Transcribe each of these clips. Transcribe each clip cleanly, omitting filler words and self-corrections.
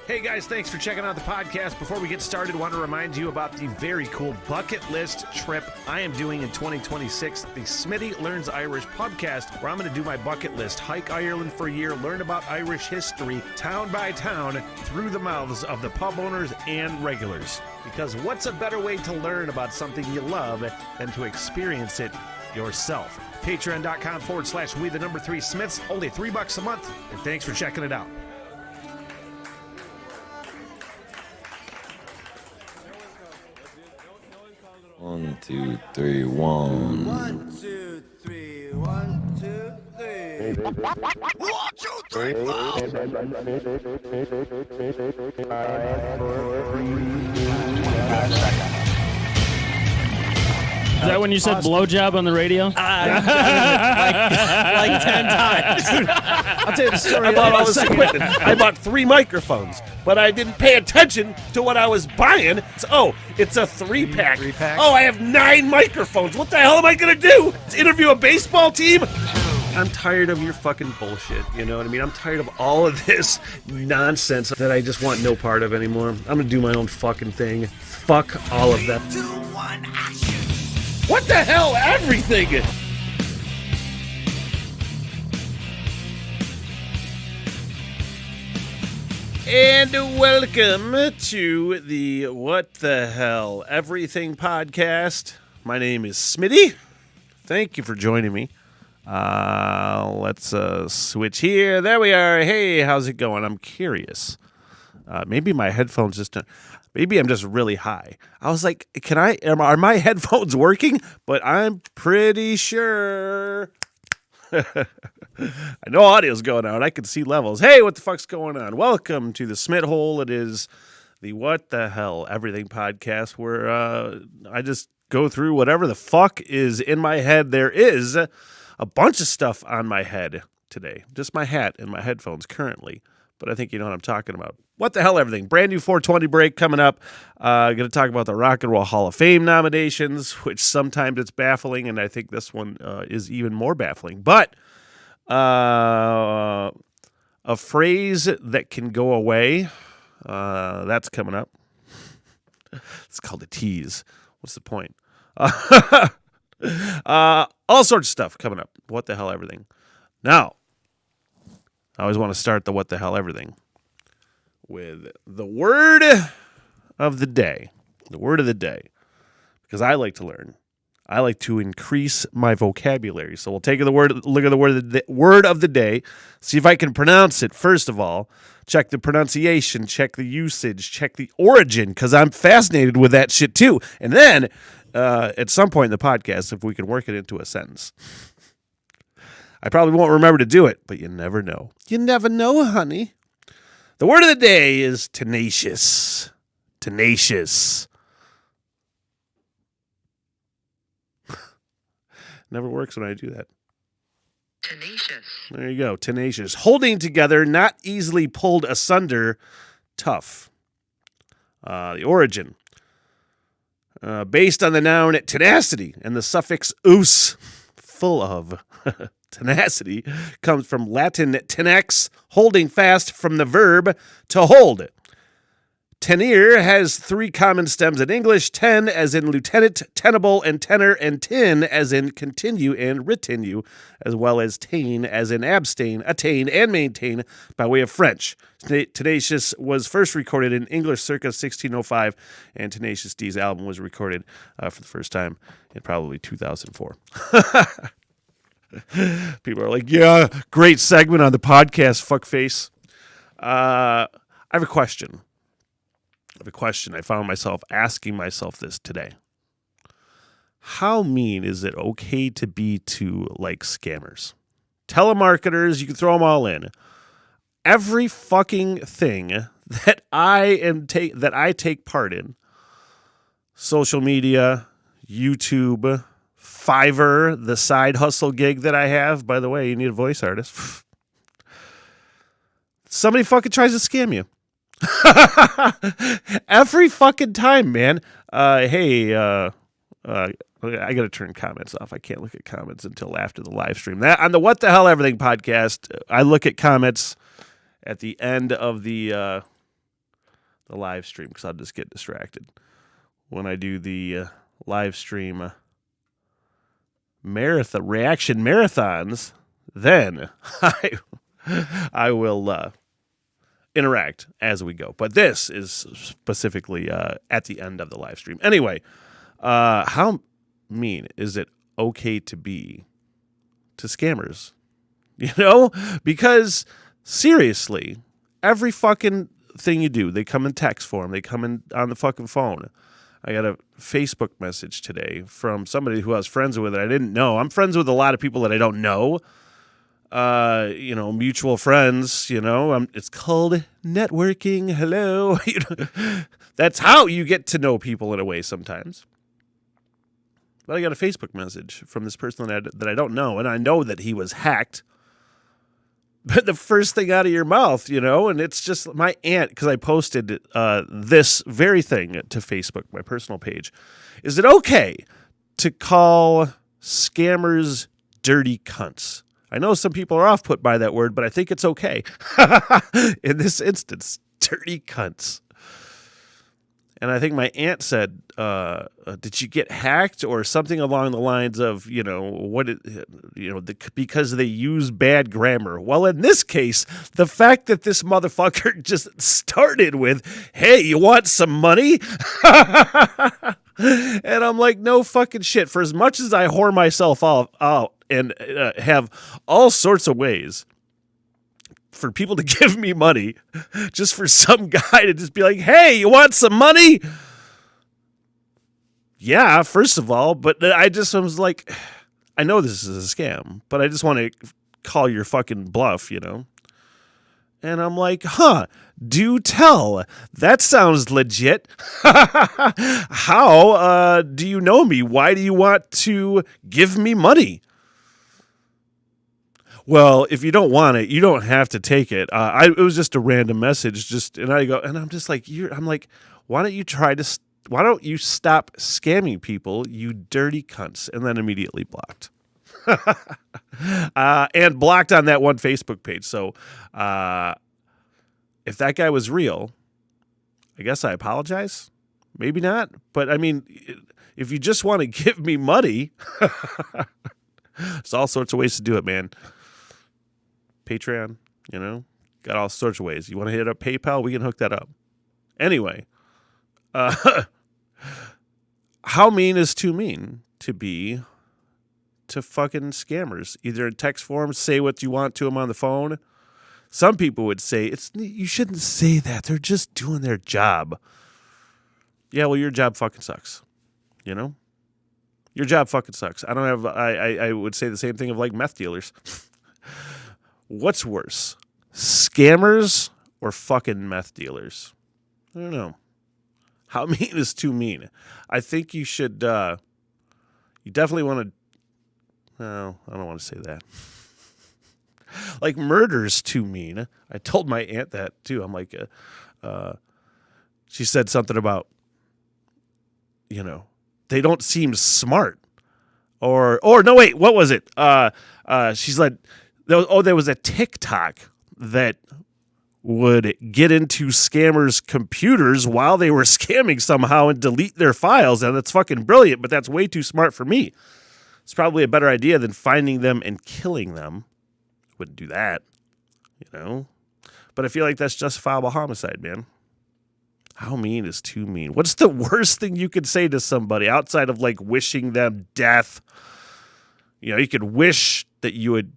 Hey guys, thanks for checking out the podcast. Before we get started, I want to remind you about the very cool bucket list trip I am doing in 2026, the Smitty Learns Irish podcast, where I'm going to do my bucket list, hike Ireland for a year, learn about Irish history, town by town, through the mouths of the pub owners and regulars. Because what's a better way to learn about something you love than to experience it yourself? Patreon.com/we3Smiths, only $3 a month, and thanks for checking it out. One, two, three, one. 1, 2, 3, 1, 2, 3. 1, 2, 3, 4. Is that when you said blowjob on the radio? like 10 times. I'll tell you the story. I bought all this equipment. I bought 3 microphones, but I didn't pay attention to what I was buying. It's a 3-pack. Oh, I have 9 microphones. What the hell am I going to do? To interview a baseball team? I'm tired of your fucking bullshit, you know what I mean? I'm tired of all of this nonsense that I just want no part of anymore. I'm going to do my own fucking thing. Fuck all of that. 2, 1, action. What the hell, everything? And welcome to the What the Hell Everything podcast. My name is Smitty. Thank you for joining me. Let's switch here. There we are. Hey, how's it going? I'm curious. Maybe my headphones just... Maybe I'm just really high. I was like, are my headphones working? But I'm pretty sure. I know audio's going out. I can see levels. Hey, what the fuck's going on? Welcome to the Smith Hole. It is the What the Hell Everything podcast, where I just go through whatever the fuck is in my head. There is a bunch of stuff on my head today. Just my hat and my headphones currently. But I think you know what I'm talking about. What the hell, everything. Brand new 420 break coming up. Going to talk about the Rock and Roll Hall of Fame nominations, which sometimes it's baffling, and I think this one is even more baffling. But a phrase that can go away, that's coming up. It's called a tease. What's the point? All sorts of stuff coming up. What the hell, everything. Now, I always want to start the What the Hell Everything with the word of the day. The word of the day. Because I like to learn. I like to increase my vocabulary. So we'll take look at the word of the day, see if I can pronounce it first of all. Check the pronunciation, check the usage, check the origin, because I'm fascinated with that shit too. And then, at some point in the podcast, if we can work it into a sentence. I probably won't remember to do it, but you never know. You never know, honey. The word of the day is tenacious. Tenacious. Never works when I do that. Tenacious. There you go. Tenacious. Holding together, not easily pulled asunder, tough. The origin. Based on the noun tenacity and the suffix "us," full of. Tenacity comes from Latin tenex, holding fast, from the verb to hold. Tenere has 3 common stems in English: ten as in lieutenant, tenable, and tenor, and tin as in continue and retinue, as well as tain as in abstain, attain, and maintain by way of French. Tenacious was first recorded in English circa 1605, and Tenacious D's album was recorded for the first time in probably 2004. People are like, yeah, great segment on the podcast, fuckface. I have a question. I found myself asking myself this today. How mean is it okay to be to, like, scammers? Telemarketers, you can throw them all in. Every fucking thing that I take part in, social media, YouTube, Fiverr, the side hustle gig that I have. By the way, you need a voice artist. Somebody fucking tries to scam you. Every fucking time, man. Hey, I got to turn comments off. I can't look at comments until after the live stream. That on the What the Hell Everything podcast, I look at comments at the end of the the live stream because I'll just get distracted. When I do the live stream reaction marathons, then I will interact as we go. But this is specifically at the end of the live stream. Anyway, how mean is it okay to be to scammers? You know? Because seriously, every fucking thing you do, they come in text form, they come in on the fucking phone. I got a Facebook message today from somebody who I was friends with that I didn't know. I'm friends with a lot of people that I don't know. Mutual friends, it's called networking. Hello. That's how you get to know people in a way sometimes. But I got a Facebook message from this person that I don't know, and I know that he was hacked. But the first thing out of your mouth, and it's just my aunt, because I posted this very thing to Facebook, my personal page. Is it okay to call scammers dirty cunts? I know some people are off-put by that word, but I think it's okay. In this instance, dirty cunts. And I think my aunt said, did you get hacked or something along the lines of, because they use bad grammar. Well, in this case, the fact that this motherfucker just started with, hey, you want some money? And I'm like, no fucking shit. For as much as I whore myself out and have all sorts of ways for people to give me money, just for some guy to just be like, hey, you want some money? Yeah, first of all, but I was like, I know this is a scam, but I just want to call your fucking bluff, And I'm like, do tell. That sounds legit. How do you know me? Why do you want to give me money? Well, if you don't want it, you don't have to take it. It was just a random message, and I'm just like, why don't you stop scamming people, you dirty cunts? And then immediately blocked. And blocked on that one Facebook page. So, if that guy was real, I guess I apologize. Maybe not. But I mean, if you just want to give me money, there's all sorts of ways to do it, man. Patreon, got all sorts of ways. You want to hit up PayPal? We can hook that up. Anyway, how mean is too mean to be to fucking scammers? Either in text form, say what you want to them on the phone. Some people would say you shouldn't say that. They're just doing their job. Yeah, well, your job fucking sucks. Your job fucking sucks. I would say the same thing of like meth dealers. What's worse, scammers or fucking meth dealers? I don't know. How mean is too mean? I think you should, you definitely want to, no, I don't want to say that. Like murder's too mean. I told my aunt that too. I'm like, she said something about, they don't seem smart. Or no, wait, what was it? She's like, there was a TikTok that would get into scammers' computers while they were scamming somehow and delete their files. And that's fucking brilliant, but that's way too smart for me. It's probably a better idea than finding them and killing them. Wouldn't do that, But I feel like that's justifiable homicide, man. How mean is too mean? What's the worst thing you could say to somebody outside of like wishing them death? You could wish that you would.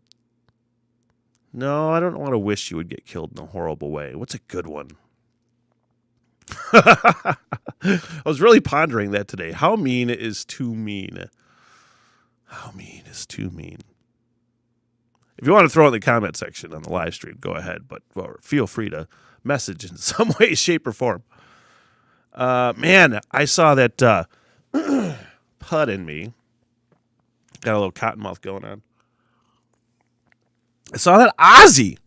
No, I don't want to wish you would get killed in a horrible way. What's a good one? I was really pondering that today. How mean is too mean? How mean is too mean? If you want to throw it in the comment section on the live stream, go ahead. But feel free to message in some way, shape, or form. Man, I saw that pud in me. Got a little cotton mouth going on. I saw that Ozzy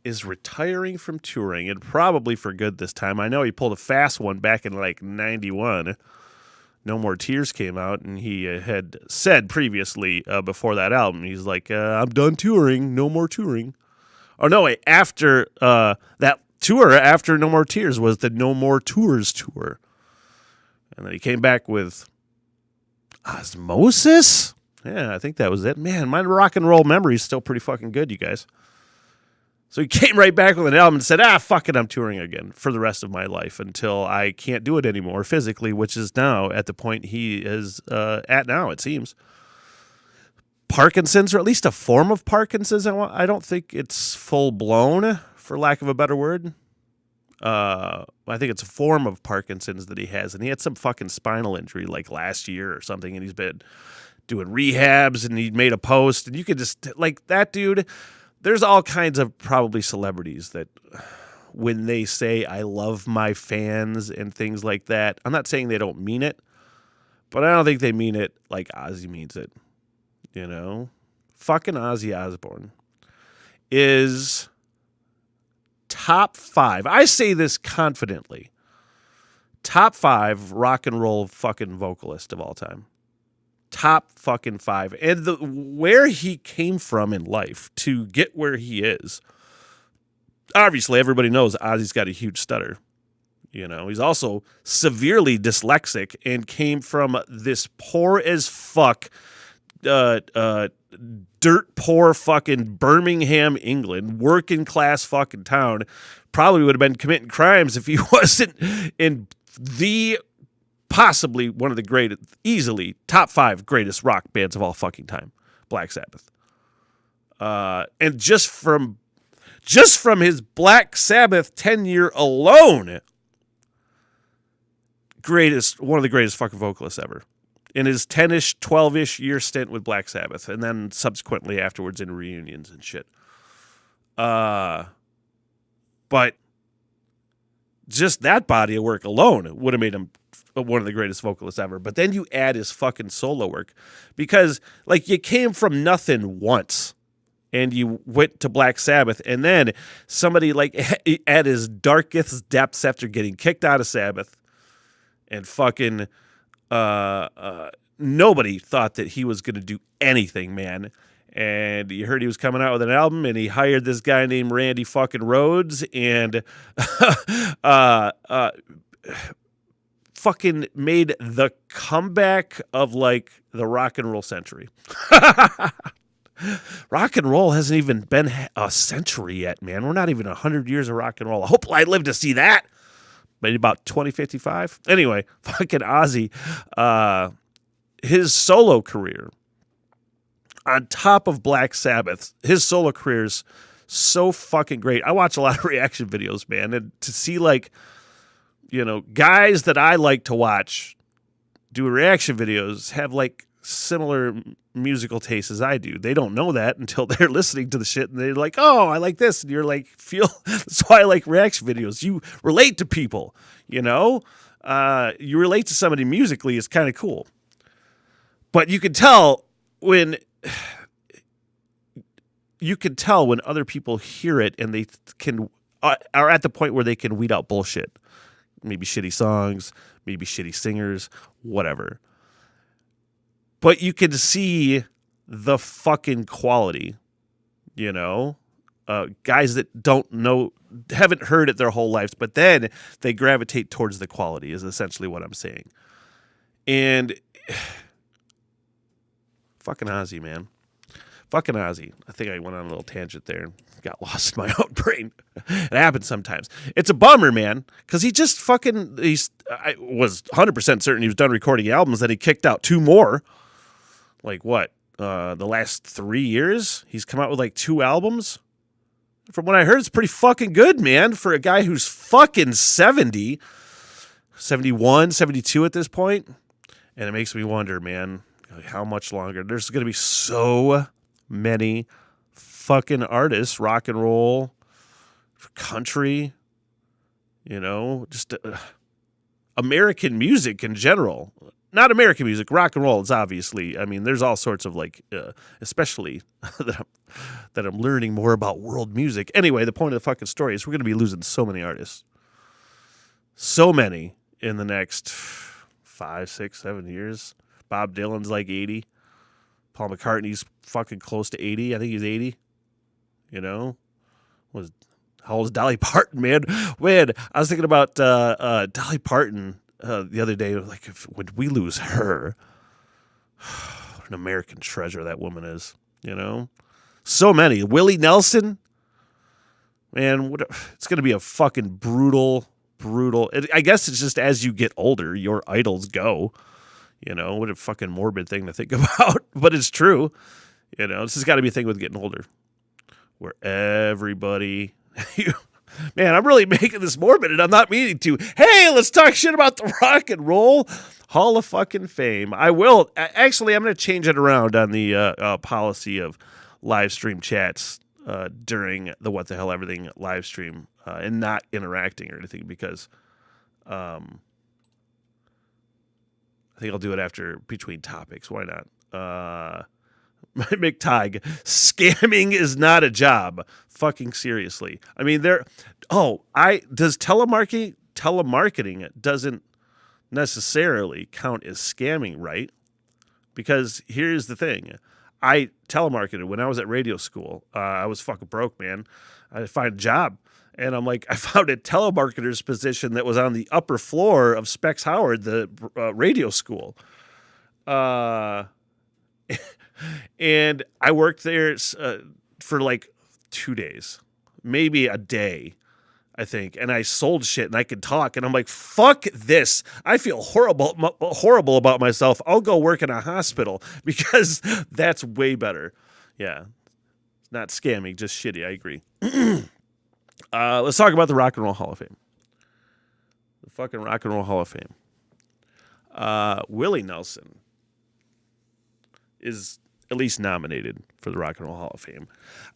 is retiring from touring, and probably for good this time. I know he pulled a fast one back in like 91. No More Tears came out, and he had said previously before that album, he's like, I'm done touring, no more touring. Oh, no, wait, after that tour after No More Tears was the No More Tours tour. And then he came back with Osmosis? Yeah, I think that was it. Man, my rock and roll memory is still pretty fucking good, you guys. So he came right back with an album and said, fuck it, I'm touring again for the rest of my life until I can't do it anymore physically, which is now at the point he is at now, it seems. Parkinson's, or at least a form of Parkinson's. I don't think it's full-blown, for lack of a better word. I think it's a form of Parkinson's that he has, and he had some fucking spinal injury like last year or something, and he's been doing rehabs, and he made a post, and you could just, like, that dude... There's all kinds of probably celebrities that when they say, I love my fans and things like that, I'm not saying they don't mean it, but I don't think they mean it like Ozzy means it. You know? Fucking Ozzy Osbourne is top 5. I say this confidently. Top 5 rock and roll fucking vocalist of all time. Top fucking 5. And where he came from in life to get where he is. Obviously, everybody knows Ozzy's got a huge stutter. You know, he's also severely dyslexic and came from this poor as fuck, dirt poor fucking Birmingham, England, working class fucking town. Probably would have been committing crimes if he wasn't in the possibly one of the greatest, easily top 5 greatest rock bands of all fucking time, Black Sabbath. And just from his Black Sabbath tenure alone, one of the greatest fucking vocalists ever. In his 10-ish, 12-ish year stint with Black Sabbath, and then subsequently afterwards in reunions and shit. But just that body of work alone would have made him one of the greatest vocalists ever. But then you add his fucking solo work, because like you came from nothing once and you went to Black Sabbath, and then somebody like at his darkest depths after getting kicked out of Sabbath and fucking nobody thought that he was going to do anything, man. And you heard he was coming out with an album, and he hired this guy named Randy fucking Rhoads, and fucking made the comeback of like the rock and roll century. Rock and roll hasn't even been a century yet, man. We're not even 100 years of rock and roll. I hope I live to see that. Maybe about 2055. Anyway, fucking Ozzy, his solo career, on top of Black Sabbath, his solo career is so fucking great. I watch a lot of reaction videos, man, and to see like, you know, guys that I like to watch do reaction videos have like similar musical tastes as I do. They don't know that until they're listening to the shit and they're like, oh, I like this. And you're like, that's why I like reaction videos. You relate to people, you know? You relate to somebody musically is kind of cool. But you can tell when other people hear it and they are at the point where they can weed out bullshit. Maybe shitty songs, maybe shitty singers, whatever. But you can see the fucking quality, you know? Guys that don't know, haven't heard it their whole lives, but then they gravitate towards the quality is essentially what I'm saying. And fucking Ozzy, man. Fucking Ozzy. I think I went on a little tangent there and got lost in my own brain. It happens sometimes. It's a bummer, man, because I was 100% certain he was done recording albums, then he kicked out 2 more. Like what? The last 3 years? He's come out with like 2 albums? From what I heard, it's pretty fucking good, man, for a guy who's fucking 70, 71, 72 at this point. And it makes me wonder, man, how much longer? There's going to be so many fucking artists, rock and roll, country, you know, just American music in general. Not American music, rock and roll is obviously, I mean, there's all sorts of like, especially that I'm learning more about world music. Anyway, the point of the fucking story is we're going to be losing so many artists. So many in the next 5, 6, 7 years. Bob Dylan's like 80. Paul McCartney's fucking close to 80. I think he's 80. You know? How old is Dolly Parton, man? Man, I was thinking about Dolly Parton the other day. Like, would we lose her? What an American treasure that woman is, you know? So many. Willie Nelson. Man, it's going to be a fucking brutal. I guess it's just as you get older, your idols go. You know, what a fucking morbid thing to think about. But it's true. You know, this has got to be a thing with getting older. Where everybody... Man, I'm really making this morbid, and I'm not meaning to. Hey, let's talk shit about the Rock and Roll Hall of fucking Fame. I will. Actually, I'm going to change it around on the policy of live stream chats during the What the Hell Everything live stream and not interacting or anything because I think I'll do it after between topics. Why not? McTighe, scamming is not a job. Fucking seriously. I mean, does telemarketing doesn't necessarily count as scamming, right? Because here's the thing. I telemarketed when I was at radio school. I was fucking broke, man. I had to find a job. And I'm like, I found a telemarketer's position that was on the upper floor of Specs Howard, the radio school. And I worked there for like 2 days, maybe a day, I think. And I sold shit and I could talk. And I'm like, fuck this. I feel horrible about myself. I'll go work in a hospital because that's way better. Yeah. It's not scamming, just shitty. I agree. Let's talk about the Rock and Roll Hall of Fame. The fucking Rock and Roll Hall of Fame. Willie Nelson is at least nominated for the Rock and Roll Hall of Fame.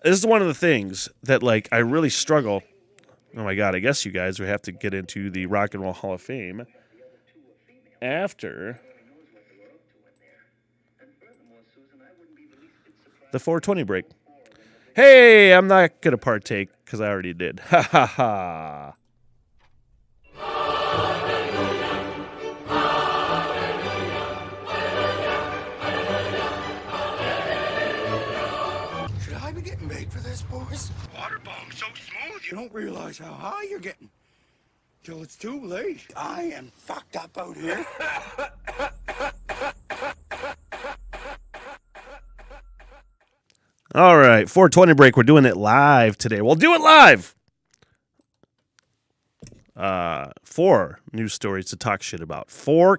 This is one of the things that, like, I really struggle. Oh, my God. I guess you guys would have to get into the Rock and Roll Hall of Fame after the 420 break. Hey, I'm not going to partake because I already did. Ha, ha, ha. Made for this, boys. Water bomb's so smooth, you don't realize how high you're getting till it's too late. I am fucked up out here. All right, 420 break. We're doing it live today. We'll do it live. 4 news stories to talk shit about. 4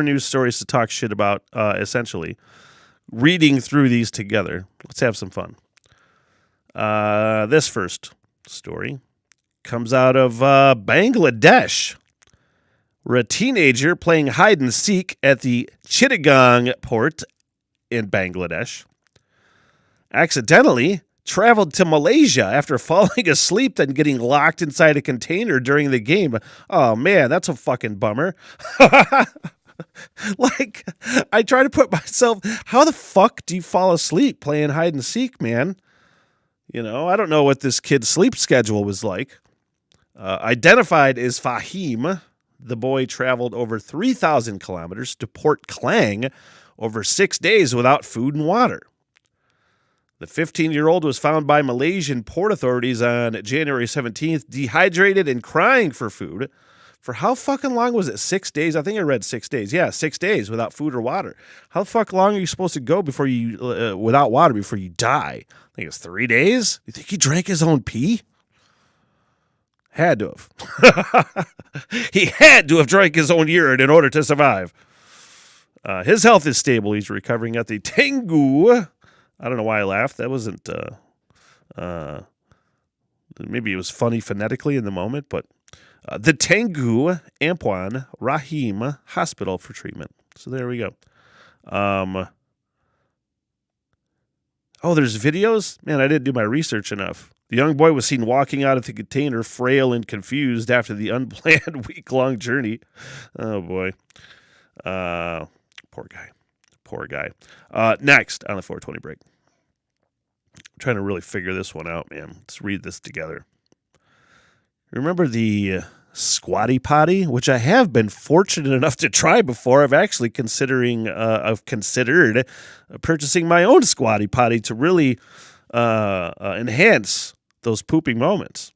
news stories to talk shit about, essentially. Reading through these together. Let's have some fun. This first story comes out of Bangladesh, where a teenager playing hide and seek at the Chittagong port in Bangladesh accidentally traveled to Malaysia after falling asleep and getting locked inside a container during the game. Oh, man, that's a fucking bummer. Like, I try to put myself, how the fuck do you fall asleep playing hide and seek, man? You know, I don't know what this kid's sleep schedule was like. Identified as Fahim, the boy traveled over 3,000 kilometers to Port Klang over 6 days without food and water. The 15-year-old was found by Malaysian port authorities on January 17th, dehydrated and crying for food. For how fucking long was it? 6 days? I think I read 6 days. Yeah, 6 days without food or water. How the fuck long are you supposed to go before you without water before you die? I think it's 3 days. You think he drank his own pee? Had to have. He had to have drank his own urine in order to survive. His health is stable. He's recovering at the Tenggu. I don't know why I laughed. That wasn't. Maybe it was funny phonetically in the moment, but. The Tenggu Ampuan Rahim Hospital for treatment. So there we go. There's videos? Man, I didn't do my research enough. The young boy was seen walking out of the container, frail and confused after the unplanned week-long journey. Oh, boy. Poor guy. Next on the 420 break. I'm trying to really figure this one out, man. Let's read this together. Remember the squatty potty, which I have been fortunate enough to try before. I've considered purchasing my own squatty potty to really enhance those pooping moments.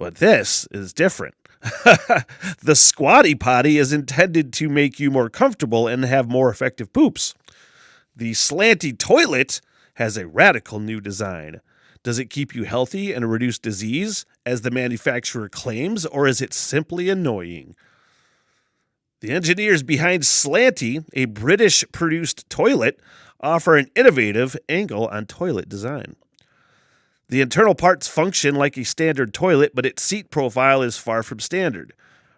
But this is different. The Squatty Potty is intended to make you more comfortable and have more effective poops. The Slanty Toilet has a radical new design. Does it keep you healthy and reduce disease, as the manufacturer claims, or is it simply annoying? The engineers behind Slanty, a British-produced toilet, offer an innovative angle on toilet design. The internal parts function like a standard toilet, but its seat profile is far from standard.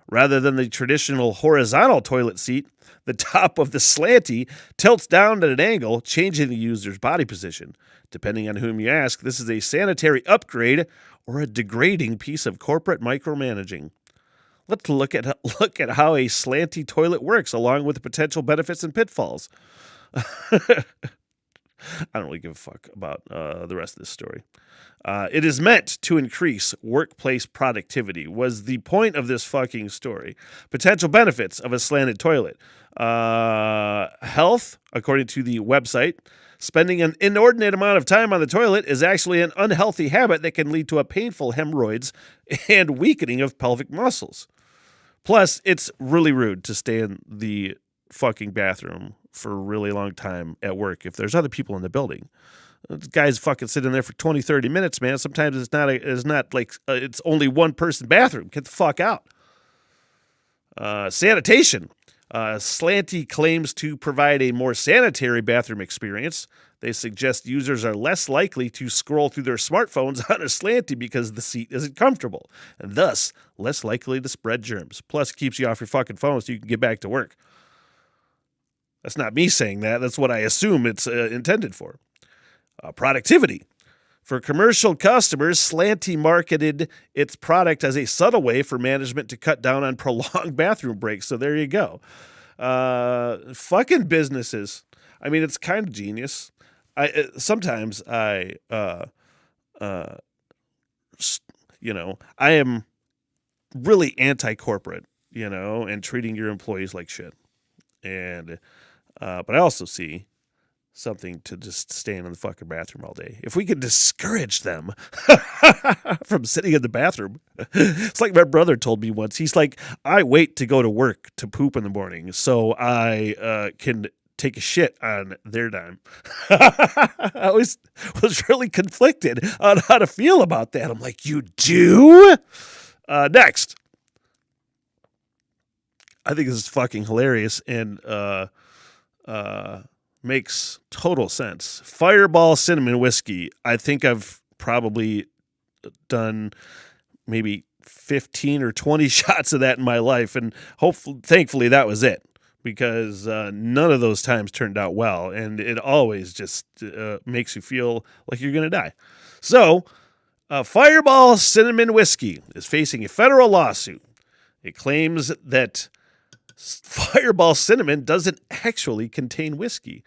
Rather than the traditional horizontal toilet seat, the top of the Slanty tilts down at an angle, changing the user's body position. Depending on whom you ask, this is a sanitary upgrade or a degrading piece of corporate micromanaging. Let's look at how a Slanty toilet works, along with the potential benefits and pitfalls. I don't really give a fuck about the rest of this story. It is meant to increase workplace productivity, was the point of this fucking story. Potential benefits of a slanted toilet. Health, according to the website. Spending an inordinate amount of time on the toilet is actually an unhealthy habit that can lead to a painful hemorrhoids and weakening of pelvic muscles. Plus, it's really rude to stay in the fucking bathroom for a really long time at work if there's other people in the building. This guy's fucking sitting there for 20, 30 minutes, man. Sometimes it's not like it's only one person bathroom. Get the fuck out. Sanitation. Slanty claims to provide a more sanitary bathroom experience. They suggest users are less likely to scroll through their smartphones on a Slanty because the seat isn't comfortable, and thus less likely to spread germs. Plus, it keeps you off your fucking phone so you can get back to work. That's not me saying that. That's what I assume it's intended for. Productivity. For commercial customers, Slanty marketed its product as a subtle way for management to cut down on prolonged bathroom breaks. So there you go. Fucking businesses. I mean, it's kind of genius. Sometimes I am really anti-corporate, and treating your employees like shit. And but I also see something to just staying in the fucking bathroom all day. If we could discourage them from sitting in the bathroom. It's like my brother told me once. He's like, I wait to go to work to poop in the morning so I can take a shit on their dime. I always was really conflicted on how to feel about that. I'm like, you do? Next. I think this is fucking hilarious and makes total sense. Fireball cinnamon whiskey. I think I've probably done maybe 15 or 20 shots of that in my life, and thankfully that was it, because none of those times turned out well, and it always just makes you feel like you're going to die. So, Fireball cinnamon whiskey is facing a federal lawsuit. It claims that Fireball cinnamon doesn't actually contain whiskey.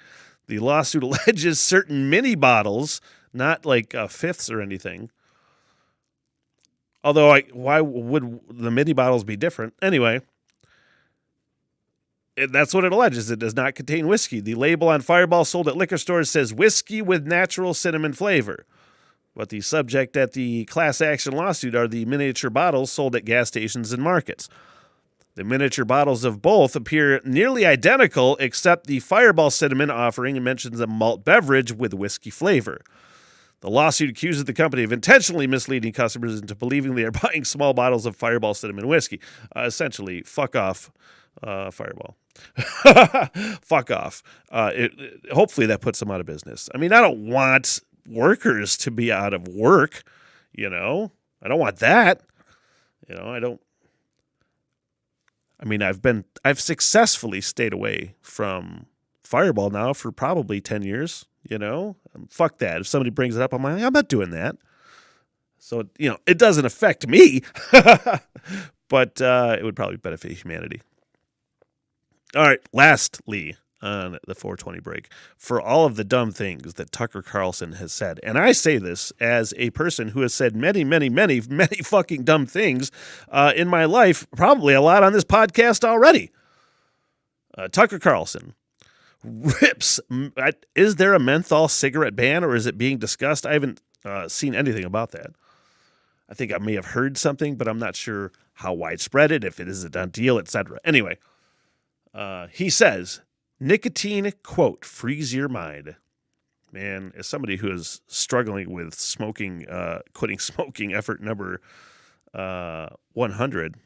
The lawsuit alleges certain mini bottles, not like fifths or anything. Although, why would the mini bottles be different? Anyway, that's what it alleges. It does not contain whiskey. The label on Fireball sold at liquor stores says whiskey with natural cinnamon flavor. But the subject at the class action lawsuit are the miniature bottles sold at gas stations and markets. The miniature bottles of both appear nearly identical, except the Fireball cinnamon offering mentions a malt beverage with whiskey flavor. The lawsuit accuses the company of intentionally misleading customers into believing they are buying small bottles of Fireball cinnamon whiskey. Essentially, fuck off, Fireball. Fuck off. Hopefully that puts them out of business. I mean, I don't want workers to be out of work, I don't want that. I've successfully stayed away from Fireball now for probably 10 years, Fuck that. If somebody brings it up, I'm like, I'm not doing that. So, it doesn't affect me, but it would probably benefit humanity. All right, lastly, on the 420 break, for all of the dumb things that Tucker Carlson has said, and I say this as a person who has said many, many, many, many fucking dumb things in my life, probably a lot on this podcast already. Tucker Carlson rips. Is there a menthol cigarette ban, or is it being discussed? I haven't seen anything about that. I think I may have heard something, but I'm not sure how widespread if it is a done deal, etc. Anyway, he says, nicotine, quote, frees your mind. Man, as somebody who is struggling with smoking, quitting smoking effort number 100,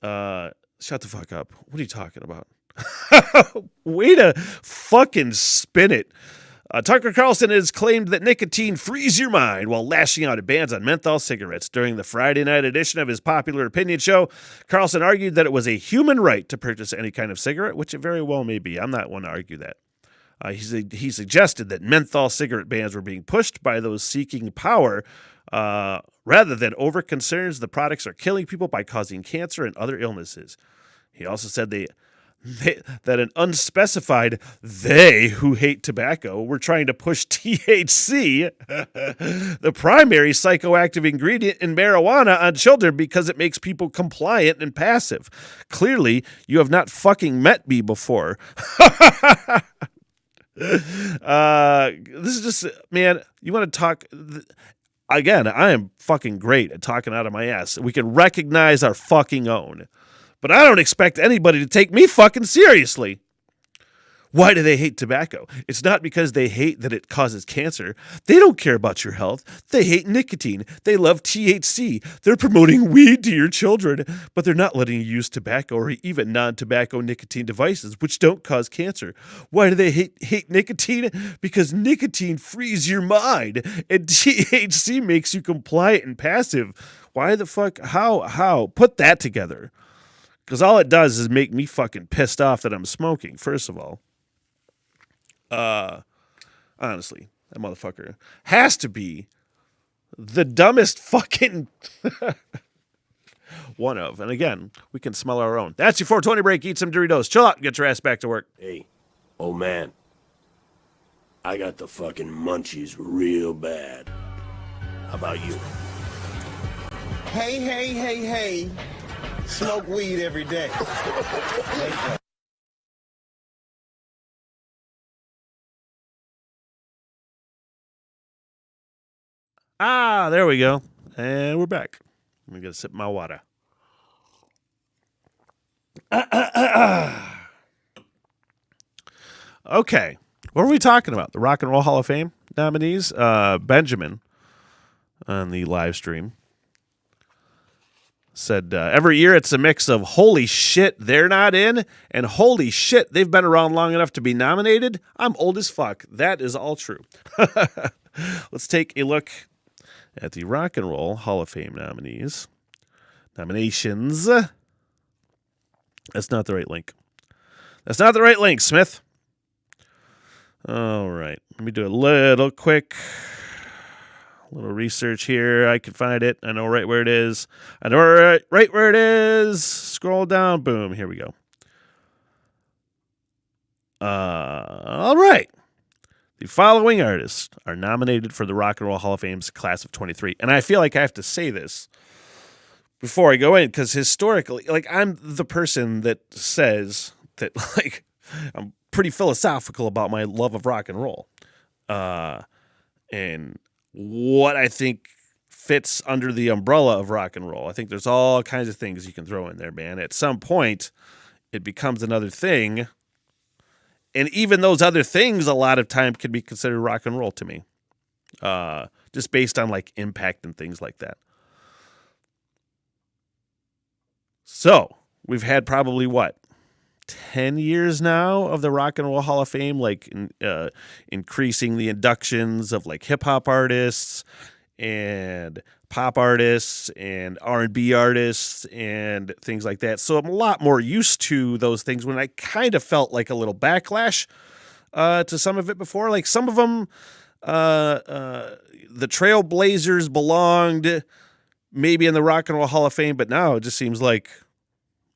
shut the fuck up. What are you talking about? Way to fucking spin it. Tucker Carlson has claimed that nicotine frees your mind while lashing out at bans on menthol cigarettes. During the Friday night edition of his popular opinion show, Carlson argued that it was a human right to purchase any kind of cigarette, which it very well may be. I'm not one to argue that. He suggested that menthol cigarette bans were being pushed by those seeking power rather than over concerns the products are killing people by causing cancer and other illnesses. He also said that an unspecified they who hate tobacco were trying to push THC, the primary psychoactive ingredient in marijuana, on children because it makes people compliant and passive. Clearly, you have not fucking met me before. This is just, man, you want to talk... Again, I am fucking great at talking out of my ass. We can recognize our fucking own. But I don't expect anybody to take me fucking seriously. Why do they hate tobacco? It's not because they hate that it causes cancer. They don't care about your health. They hate nicotine. They love THC. They're promoting weed to your children, but they're not letting you use tobacco or even non-tobacco nicotine devices, which don't cause cancer. Why do they hate nicotine? Because nicotine frees your mind, and THC makes you compliant and passive. Why the fuck? How? Put that together. Because all it does is make me fucking pissed off that I'm smoking, first of all. Honestly, that motherfucker has to be the dumbest fucking one of. And again, we can smell our own. That's your 420 break. Eat some Doritos. Chill out and get your ass back to work. Hey, old man. I got the fucking munchies real bad. How about you? Hey. Smoke weed every day. There we go. And we're back. I'm going to sip my water. Okay. What are we talking about? The Rock and Roll Hall of Fame nominees? Benjamin on the live stream said, every year it's a mix of holy shit, they're not in, and holy shit, they've been around long enough to be nominated. I'm old as fuck. That is all true. Let's take a look at the Rock and Roll Hall of Fame nominations. That's not the right link. That's not the right link, Smith. All right. Let me do a little research here. I can find it. I know right where it is. I know right where it is. Scroll down. Boom. Here we go. All right. The following artists are nominated for the Rock and Roll Hall of Fame's class of 23. And I feel like I have to say this before I go in, because historically, like, I'm the person that says that, like, I'm pretty philosophical about my love of rock and roll. And what I think fits under the umbrella of rock and roll. I think there's all kinds of things you can throw in there, man. At some point, it becomes another thing. And even those other things, a lot of time, can be considered rock and roll to me. Just based on, like, impact and things like that. So, we've had probably, 10 years now of the Rock and Roll Hall of Fame, like, increasing the inductions of, like, hip-hop artists and pop artists and R&B artists and things like that. So I'm a lot more used to those things, when I kind of felt like a little backlash to some of it before. Like, some of them, the Trailblazers belonged maybe in the Rock and Roll Hall of Fame, but now it just seems like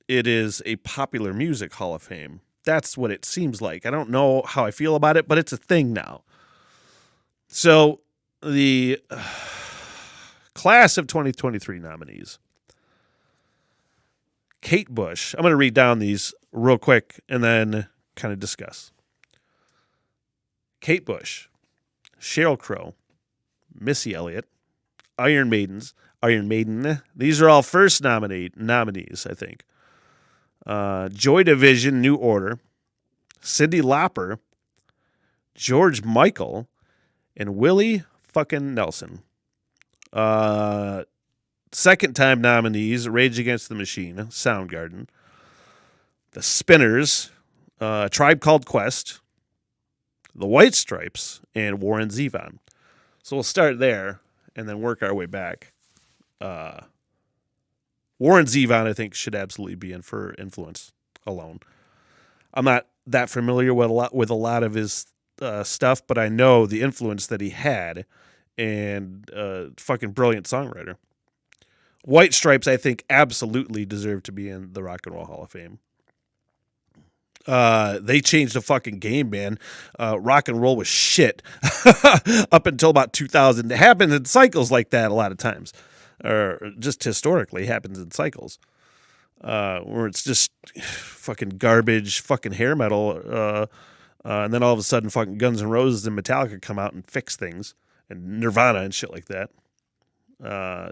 it is a popular music Hall of Fame. That's what it seems like. I don't know how I feel about it, but it's a thing now. So the class of 2023 nominees: Kate Bush. I'm going to read down these real quick and then kind of discuss. Kate Bush, Sheryl Crow, Missy Elliott, Iron Maiden. These are all first nominees, I think. Joy Division, New Order, Cyndi Lauper, George Michael, and Willie fucking Nelson. Second time nominees, Rage Against the Machine, Soundgarden, The Spinners, Tribe Called Quest, The White Stripes, and Warren Zevon. So we'll start there and then work our way back. Warren Zevon, I think, should absolutely be in for Influence alone. I'm not that familiar with a lot of his stuff, but I know the influence that he had, and fucking brilliant songwriter. White Stripes, I think, absolutely deserve to be in the Rock and Roll Hall of Fame. They changed the fucking game, man. Rock and roll was shit up until about 2000. It happens in cycles like that a lot of times, or just historically happens in cycles, where it's just fucking garbage, fucking hair metal, and then all of a sudden fucking Guns N' Roses and Metallica come out and fix things, and Nirvana and shit like that.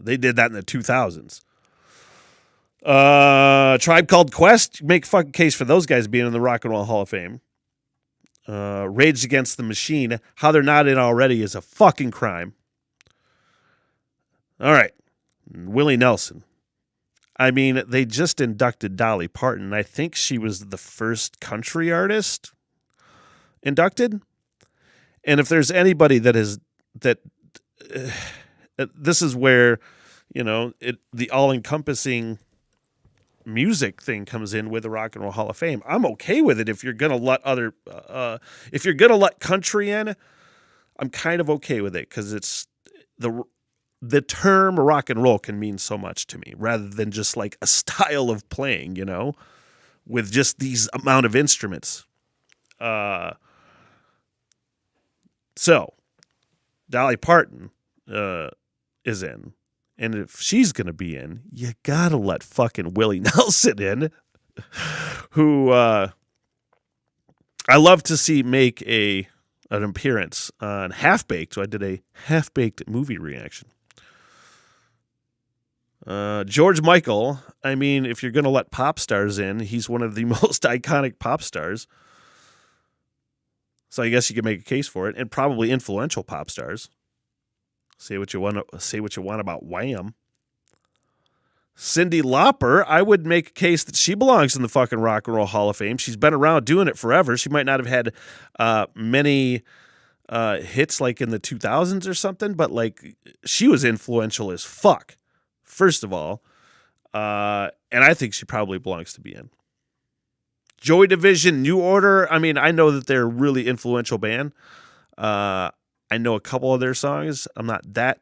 They did that in the 2000s. Tribe Called Quest, make a fucking case for those guys being in the Rock and Roll Hall of Fame. Rage Against the Machine, how they're not in already is a fucking crime. All right, Willie Nelson. I mean, they just inducted Dolly Parton. I think she was the first country artist inducted. And if there's anybody that is this is where, the all-encompassing music thing comes in with the Rock and Roll Hall of Fame. I'm okay with it if you're gonna let if you're gonna let country in. I'm kind of okay with it because it's the term rock and roll can mean so much to me rather than just like a style of playing, with just these amount of instruments. So Dolly Parton is in. And if she's going to be in, you got to let fucking Willie Nelson in, who I love to see make an appearance on Half Baked. So I did a Half Baked movie reaction. George Michael, I mean, if you're going to let pop stars in, he's one of the most iconic pop stars. So I guess you could make a case for it, and probably influential pop stars. Say what you want about Wham. Cyndi Lauper, I would make a case that she belongs in the fucking Rock and Roll Hall of Fame. She's been around doing it forever. She might not have had many hits like in the 2000s or something, but like she was influential as fuck, first of all. And I think she probably belongs to be in. Joy Division, New Order, I mean, I know that they're a really influential band. I know a couple of their songs. I'm not that,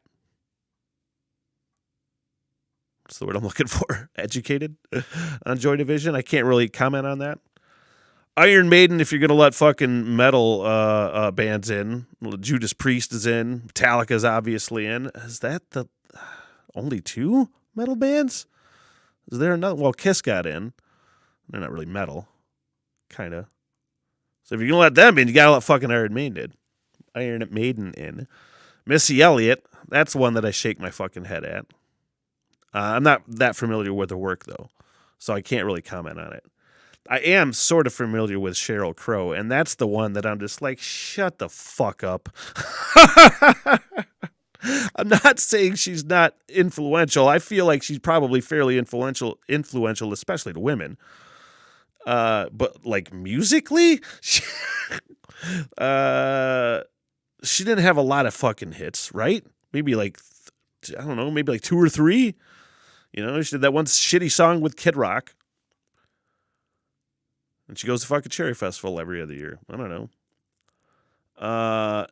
what's the word I'm looking for? Educated on Joy Division. I can't really comment on that. Iron Maiden, if you're going to let fucking metal bands in. Judas Priest is in. Metallica's obviously in. Is that the only two metal bands? Is there another? Well, Kiss got in. They're not really metal. Kind of. So if you're going to let them in, you got to let fucking Iron Maiden in. Missy Elliott, that's one that I shake my fucking head at. I'm not that familiar with her work, though, so I can't really comment on it. I am sort of familiar with Sheryl Crow, and that's the one that I'm just like, shut the fuck up. I'm not saying she's not influential. I feel like she's probably fairly influential, especially to women. But like musically, she didn't have a lot of fucking hits, right? Maybe like, I don't know, maybe like 2 or 3. She did that one shitty song with Kid Rock. And she goes to fucking Cherry Festival every other year. I don't know.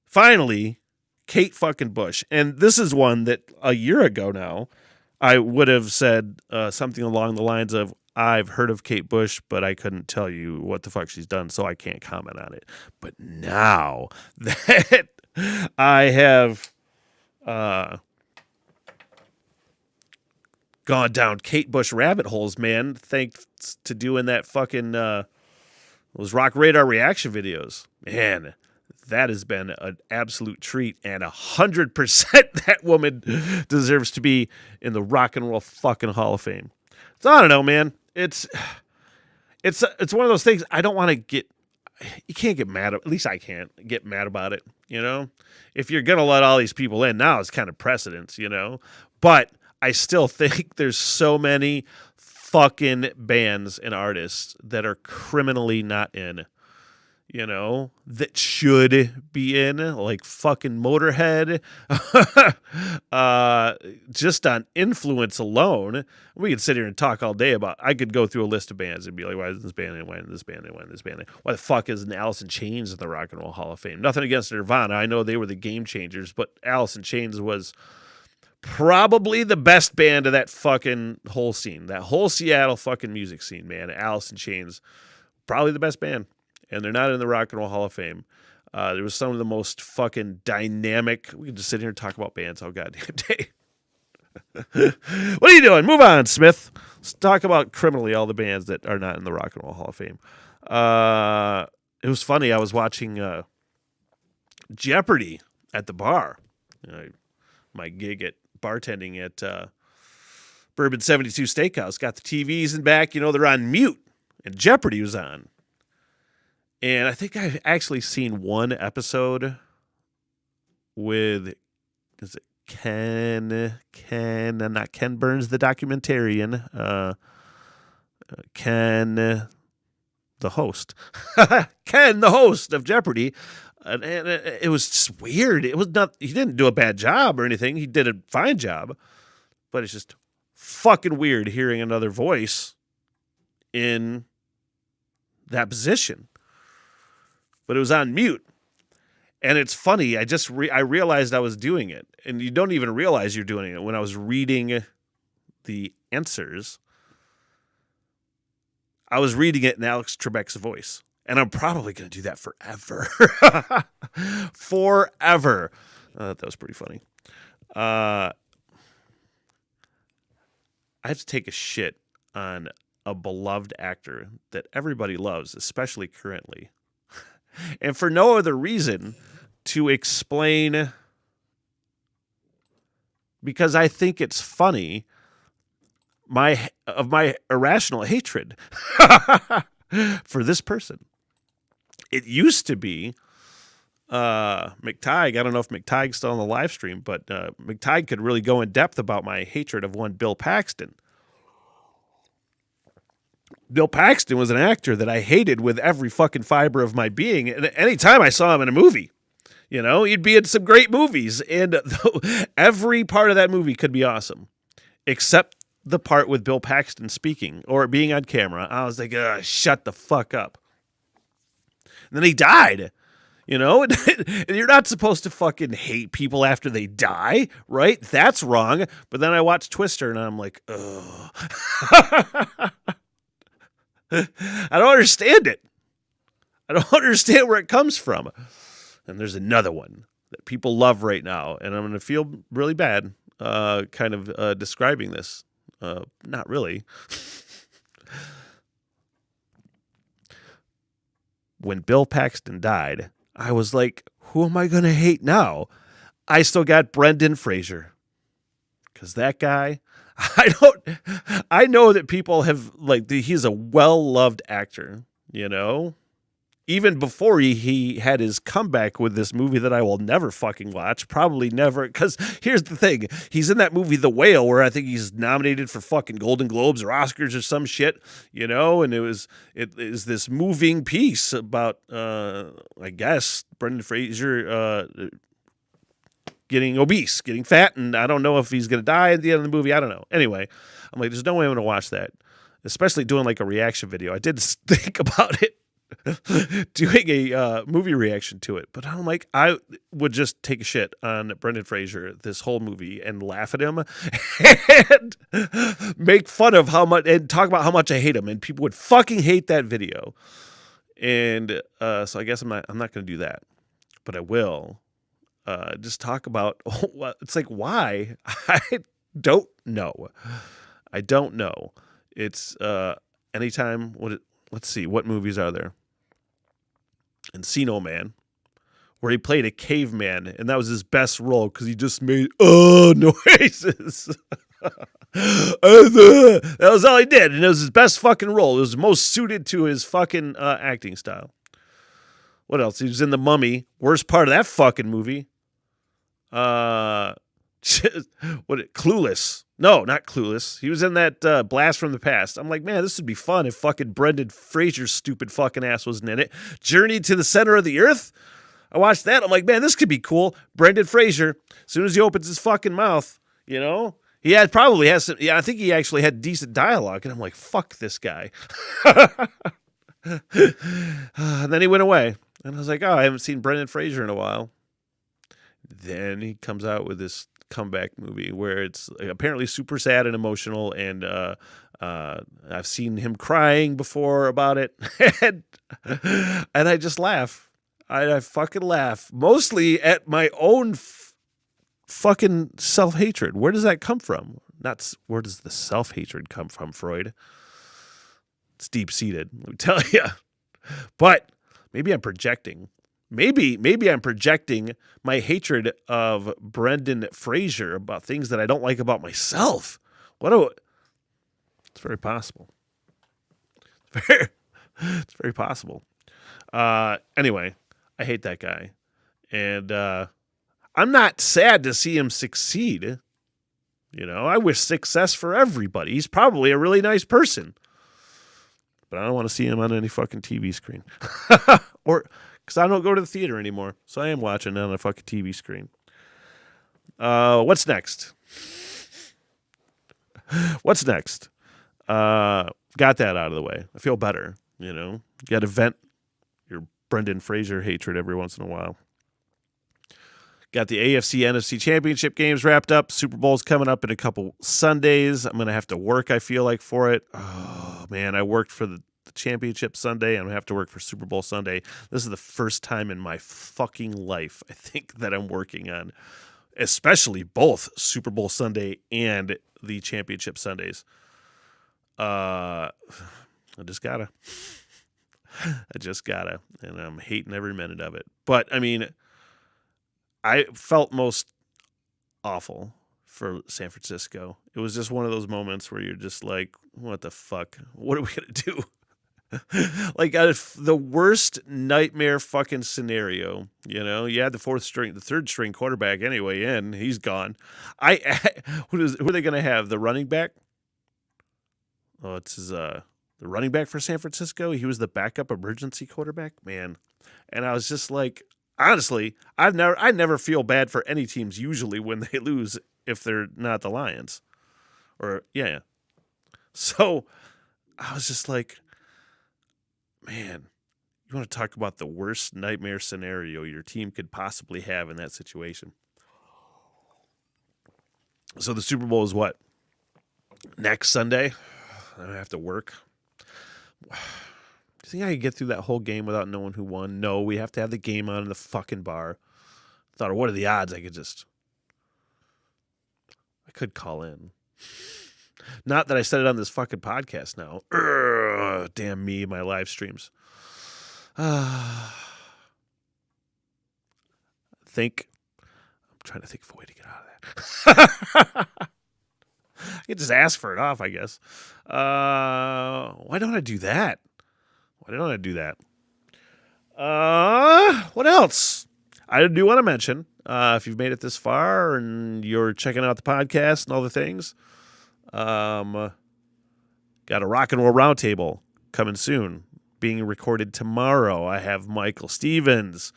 Finally, Kate fucking Bush. And this is one that a year ago now, I would have said something along the lines of, I've heard of Kate Bush, but I couldn't tell you what the fuck she's done, so I can't comment on it. But now that I have gone down Kate Bush rabbit holes, man, thanks to doing that fucking those Rock Radar reaction videos. Man, that has been an absolute treat, and 100% that woman deserves to be in the Rock and Roll fucking Hall of Fame. So I don't know, man. It's one of those things I don't want to get. You can't get mad. At least I can't get mad about it. You know, if you're gonna let all these people in now, it's kind of precedence. You know, but I still think there's so many fucking bands and artists that are criminally not in. You know, that should be in, like fucking Motorhead. Just on influence alone, we could sit here and talk all day about. I could go through a list of bands and be like, why is this band in? Why is this band in? Why is this band in? Why the fuck isn't Alice in Chains in the Rock and Roll Hall of Fame? Nothing against Nirvana. I know they were the game changers, but Alice in Chains was probably the best band of that fucking whole scene, that whole Seattle fucking music scene, man. Alice in Chains, probably the best band. And they're not in the Rock and Roll Hall of Fame. There was some of the most fucking dynamic. We can just sit here and talk about bands all goddamn day. What are you doing? Move on, Smith. Let's talk about criminally all the bands that are not in the Rock and Roll Hall of Fame. It was funny. I was watching Jeopardy at the bar. My gig at bartending at Bourbon 72 Steakhouse. Got the TVs in back. You know, they're on mute. And Jeopardy was on. And I think I've actually seen one episode with, is it not Ken Burns, the documentarian, Ken, the host, Ken, the host of Jeopardy. And it was just weird. It was not, he didn't do a bad job or anything. He did a fine job, but it's just fucking weird hearing another voice in that position. But it was on mute. And it's funny. I realized I was doing it. And you don't even realize you're doing it. When I was reading the answers, I was reading it in Alex Trebek's voice. And I'm probably going to do that forever. Forever. That was pretty funny. I have to take a shit on a beloved actor that everybody loves, especially currently. And for no other reason to explain, because I think it's funny, my irrational hatred for this person. It used to be McTighe. I don't know if McTighe's still on the live stream, but McTighe could really go in depth about my hatred of one Bill Paxton. Bill Paxton was an actor that I hated with every fucking fiber of my being. And anytime I saw him in a movie, you know, he'd be in some great movies. And every part of that movie could be awesome, except the part with Bill Paxton speaking or being on camera. I was like, shut the fuck up. And then he died, you know, and you're not supposed to fucking hate people after they die, right? That's wrong. But then I watched Twister and I'm like, ugh. I don't understand it. I don't understand where it comes from. And there's another one that people love right now, and I'm going to feel really bad kind of describing this. Not really. When Bill Paxton died, I was like, who am I going to hate now? I still got Brendan Fraser. Because that guy... I know that people have, like, he's a well-loved actor, you know? Even before he had his comeback with this movie that I will never fucking watch, probably never, because here's the thing. He's in that movie The Whale, where I think he's nominated for fucking Golden Globes or Oscars or some shit, you know? And it is this moving piece about, I guess, Brendan Fraser getting obese, getting fat, and I don't know if he's going to die at the end of the movie. I don't know. Anyway, I'm like, there's no way I'm going to watch that, especially doing like a reaction video. I did think about it, doing a movie reaction to it, but I'm like, I would just take a shit on Brendan Fraser this whole movie and laugh at him and make fun of how much and talk about how much I hate him, and people would fucking hate that video. And so I guess I'm not going to do that, but I will. Just talk about, it's like, why? I don't know. I don't know. It's anytime, let's see, what movies are there? Encino Man, where he played a caveman, and that was his best role because he just made noises. That was all he did, and it was his best fucking role. It was most suited to his fucking acting style. What else? He was in The Mummy. Worst part of that fucking movie. Clueless. No, not Clueless. He was in that Blast from the Past. I'm like, man, this would be fun if fucking Brendan Fraser's stupid fucking ass wasn't in it. Journey to the Center of the Earth. I watched that. I'm like, man, this could be cool. Brendan Fraser. As soon as he opens his fucking mouth, you know, probably has some. Yeah, I think he actually had decent dialogue, and I'm like, fuck this guy. And then he went away, and I was like, oh, I haven't seen Brendan Fraser in a while. Then he comes out with this comeback movie where it's apparently super sad and emotional, and I've seen him crying before about it, and I just laugh. I fucking laugh, mostly at my own fucking self-hatred. Where does that come from? Where does the self-hatred come from, Freud? It's deep-seated, let me tell you. But maybe I'm projecting. Maybe I'm projecting my hatred of Brendan Fraser about things that I don't like about myself. It's very possible. It's very possible. Anyway, I hate that guy. And I'm not sad to see him succeed. You know, I wish success for everybody. He's probably a really nice person. But I don't want to see him on any fucking TV screen. Or because I don't go to the theater anymore. So I am watching on a fucking TV screen. What's next? What's next? Got that out of the way. I feel better, you know. You got to vent your Brendan Fraser hatred every once in a while. Got the AFC NFC Championship games wrapped up. Super Bowl's coming up in a couple Sundays. I'm going to have to work, I feel like, for it. Oh, man, I worked for the Championship Sunday. I'm going to have to work for Super Bowl Sunday. This is the first time in my fucking life, I think, that I'm working on, especially both Super Bowl Sunday and the Championship Sundays. I just gotta. And I'm hating every minute of it. But, I mean, I felt most awful for San Francisco. It was just one of those moments where you're just like, what the fuck? What are we going to do? Like, the worst nightmare fucking scenario, you know? You had the third string quarterback anyway in. He's gone. Who are they going to have? The running back? Oh, it's the running back for San Francisco. He was the backup emergency quarterback, man. And I was just like, honestly, I never feel bad for any teams usually when they lose if they're not the Lions. Or yeah. So I was just like, man, you want to talk about the worst nightmare scenario your team could possibly have in that situation. So the Super Bowl is what? Next Sunday? I have to work. Do you think I could get through that whole game without knowing who won? No, we have to have the game on in the fucking bar. I thought, what are the odds I could call in. Not that I said it on this fucking podcast now. Damn me, my live streams. I'm trying to think of a way to get out of that. I could just ask for it off, I guess. Why don't I do that? What else? I do want to mention, if you've made it this far and you're checking out the podcast and all the things, got a rock and roll roundtable coming soon, being recorded tomorrow. I have Michael Stevens,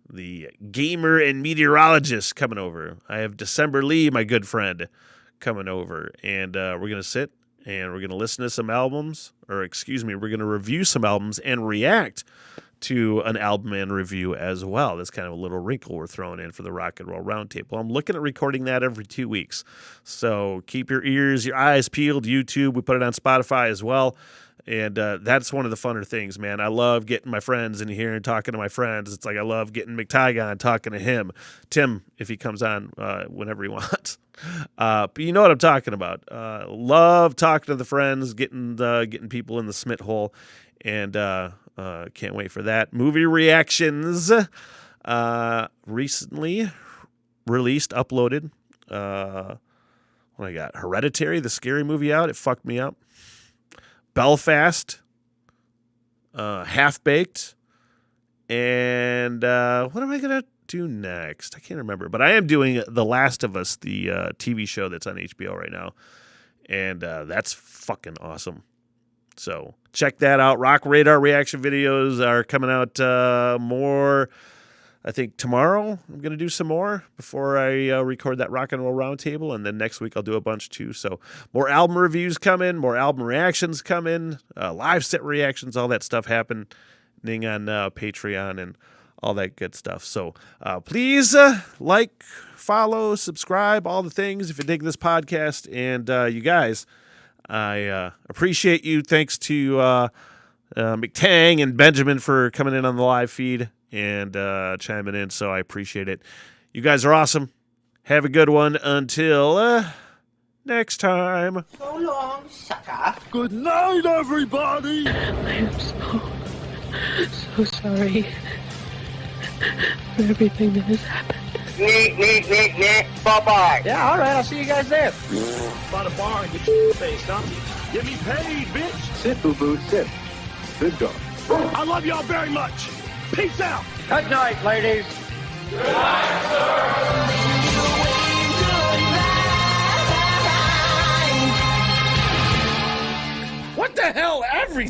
the gamer and meteorologist, coming over. I have December Lee, my good friend, coming over, and we're going to sit and we're going to listen to some albums, we're going to review some albums and react to an album and review as well. That's kind of a little wrinkle we're throwing in for the Rock and Roll Roundtable. I'm looking at recording that every 2 weeks. So keep your eyes peeled. YouTube, we put it on Spotify as well. And that's one of the funner things, man. I love getting my friends in here and talking to my friends. It's like I love getting McTigon on, talking to him. Tim, if he comes on whenever he wants. But you know what I'm talking about. Love talking to the friends, getting people in the Smith hole. And can't wait for that. Movie reactions. recently released, uploaded. What I got? Hereditary, the scary movie out. It fucked me up. Belfast. Half Baked. And what am I going to do next? I can't remember. But I am doing The Last of Us, the TV show that's on HBO right now. And that's fucking awesome. So check that out. Rock Radar reaction videos are coming out more, I think, tomorrow. I'm going to do some more before I record that Rock and Roll Roundtable. And then next week I'll do a bunch too. So more album reviews coming, more album reactions coming, live set reactions, all that stuff happening on Patreon and all that good stuff. So please like, follow, subscribe, all the things if you dig this podcast. And you guys, I appreciate you. Thanks to McTang and Benjamin for coming in on the live feed and chiming in. So I appreciate it. You guys are awesome. Have a good one until next time. So long, sucker. Good night, everybody! I am so sorry for everything that has happened. Bye-bye. Yeah, all right. I'll see you guys there. By the bar and get your face, huh? Get me paid, bitch! Sit, boo-boo, sit. Good dog. I love y'all very much. Peace out! Good night, ladies. What the hell, everything?